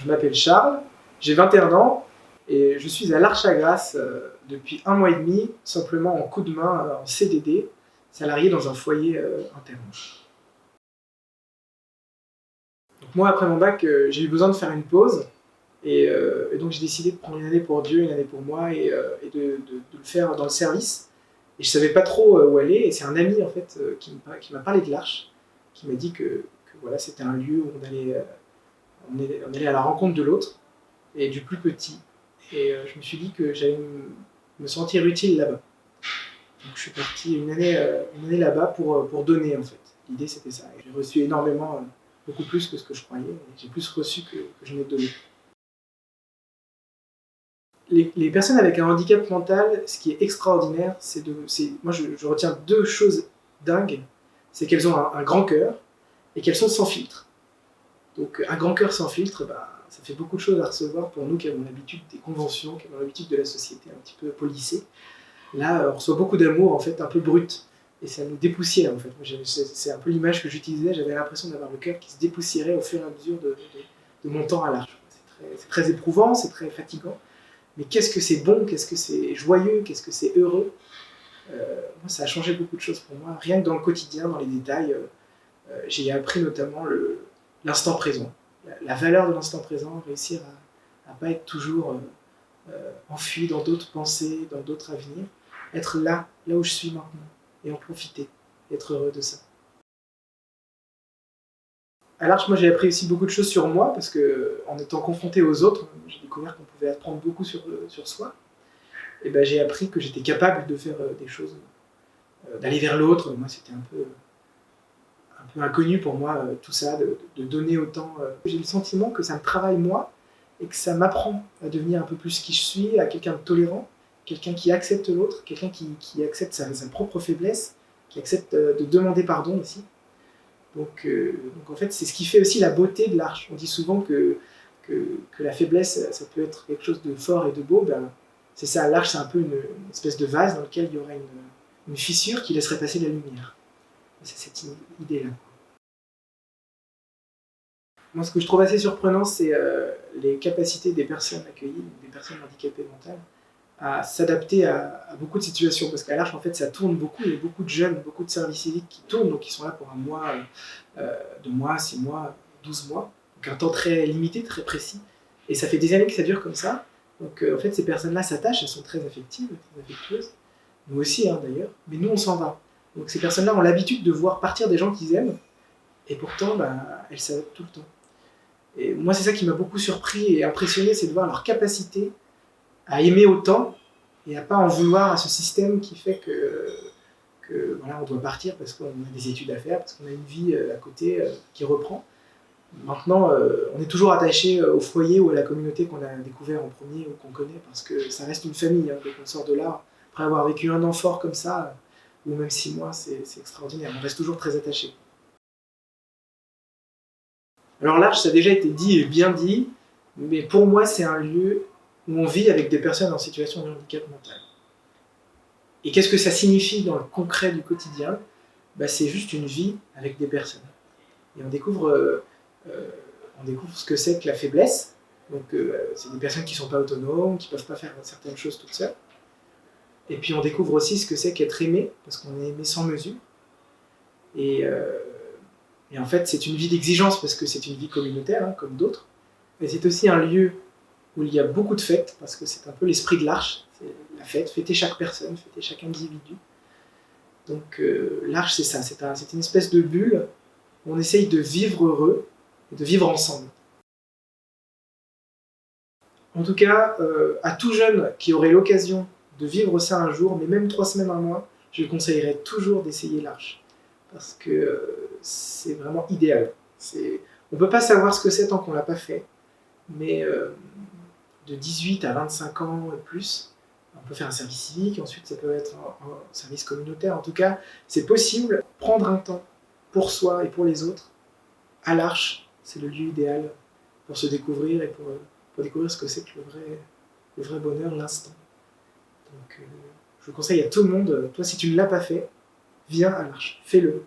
Je m'appelle Charles, j'ai 21 ans et je suis à l'Arche à Grasse depuis 1 mois et demi, simplement en coup de main en CDD, salarié dans un foyer interne. Donc moi, après mon bac, j'ai eu besoin de faire une pause et donc j'ai décidé de prendre une année pour Dieu, une année pour moi et de le faire dans le service. Et je savais pas trop où aller et c'est un ami en fait qui m'a parlé de l'Arche, qui m'a dit que voilà, c'était un lieu où on allait à la rencontre de l'autre et du plus petit. Et je me suis dit que j'allais me sentir utile là-bas. Donc je suis parti une année là-bas pour donner en fait. L'idée c'était ça. Et j'ai reçu énormément, beaucoup plus que ce que je croyais. J'ai plus reçu que je n'ai donné. Les personnes avec un handicap mental, ce qui est extraordinaire, moi je retiens deux choses dingues. C'est qu'elles ont un grand cœur et qu'elles sont sans filtre. Donc un grand cœur sans filtre, ça fait beaucoup de choses à recevoir pour nous qui avons l'habitude des conventions, qui avons l'habitude de la société un petit peu policée. Là, on reçoit beaucoup d'amour, en fait, un peu brut. Et ça nous dépoussière, en fait. C'est un peu l'image que j'utilisais. J'avais l'impression d'avoir le cœur qui se dépoussiérait au fur et à mesure de mon temps à l'Arche. C'est très éprouvant, c'est très fatigant. Mais qu'est-ce que c'est bon, qu'est-ce que c'est joyeux, qu'est-ce que c'est heureux. Moi, ça a changé beaucoup de choses pour moi. Rien que dans le quotidien, dans les détails, j'ai appris notamment l'instant présent. La valeur de l'instant présent, réussir à ne pas être toujours enfui dans d'autres pensées, dans d'autres avenirs. Être là où je suis maintenant, et en profiter, et être heureux de ça. À l'Arche, moi j'ai appris aussi beaucoup de choses sur moi, parce que en étant confronté aux autres, j'ai découvert qu'on pouvait apprendre beaucoup sur soi. Et j'ai appris que j'étais capable de faire des choses, d'aller vers l'autre. Moi c'était un peu inconnu pour moi, tout ça, de donner autant. J'ai le sentiment que ça me travaille moi, et que ça m'apprend à devenir un peu plus qui je suis, à quelqu'un de tolérant, quelqu'un qui accepte l'autre, quelqu'un qui accepte sa propre faiblesse, qui accepte de demander pardon aussi. Donc en fait, c'est ce qui fait aussi la beauté de l'Arche. On dit souvent que la faiblesse, ça peut être quelque chose de fort et de beau. C'est ça, l'Arche, c'est un peu une espèce de vase dans lequel il y aurait une fissure qui laisserait passer la lumière. C'est cette idée-là. Moi, ce que je trouve assez surprenant, c'est les capacités des personnes accueillies, des personnes handicapées mentales, à s'adapter à beaucoup de situations. Parce qu'à l'Arche, en fait, ça tourne beaucoup. Il y a beaucoup de jeunes, beaucoup de services civiques qui tournent, donc ils sont là pour un mois, 2 mois, 6 mois, 12 mois. Donc un temps très limité, très précis. Et ça fait des années que ça dure comme ça. Donc en fait, ces personnes-là s'attachent, elles sont très affectives, très affectueuses. Nous aussi, hein, d'ailleurs. Mais nous, on s'en va. Donc ces personnes-là ont l'habitude de voir partir des gens qu'ils aiment. Et pourtant, elles s'adaptent tout le temps. Et moi, c'est ça qui m'a beaucoup surpris et impressionné, c'est de voir leur capacité à aimer autant et à pas en vouloir à ce système qui fait que voilà, on doit partir parce qu'on a des études à faire, parce qu'on a une vie à côté qui reprend. Maintenant, on est toujours attaché au foyer ou à la communauté qu'on a découvert en premier ou qu'on connaît, parce que ça reste une famille. Hein, dès qu'on sort de là, après avoir vécu un an fort comme ça, ou même 6 mois, c'est extraordinaire. On reste toujours très attaché. Alors l'Arche, ça a déjà été dit et bien dit, mais pour moi, c'est un lieu où on vit avec des personnes en situation de handicap mental. Et qu'est-ce que ça signifie dans le concret du quotidien ? C'est juste une vie avec des personnes. Et on découvre ce que c'est que la faiblesse. Donc c'est des personnes qui ne sont pas autonomes, qui ne peuvent pas faire certaines choses toutes seules. Et puis on découvre aussi ce que c'est qu'être aimé, parce qu'on est aimé sans mesure. Et en fait, c'est une vie d'exigence, parce que c'est une vie communautaire, hein, comme d'autres. Mais c'est aussi un lieu où il y a beaucoup de fêtes, parce que c'est un peu l'esprit de l'Arche, c'est la fête, fêter chaque personne, fêter chaque individu. Donc l'Arche, c'est ça, c'est une espèce de bulle où on essaye de vivre heureux et de vivre ensemble. En tout cas, à tout jeune qui aurait l'occasion de vivre ça un jour, mais même 3 semaines, un mois, je lui conseillerais toujours d'essayer l'Arche, parce que c'est vraiment idéal. On ne peut pas savoir ce que c'est tant qu'on ne l'a pas fait, mais de 18 à 25 ans et plus, on peut faire un service civique, ensuite ça peut être un service communautaire. En tout cas, c'est possible. Prendre un temps pour soi et pour les autres, à l'Arche, c'est le lieu idéal pour se découvrir et pour découvrir ce que c'est que le vrai bonheur, l'instant. Donc je conseille à tout le monde, toi si tu ne l'as pas fait, viens à l'Arche, fais-le.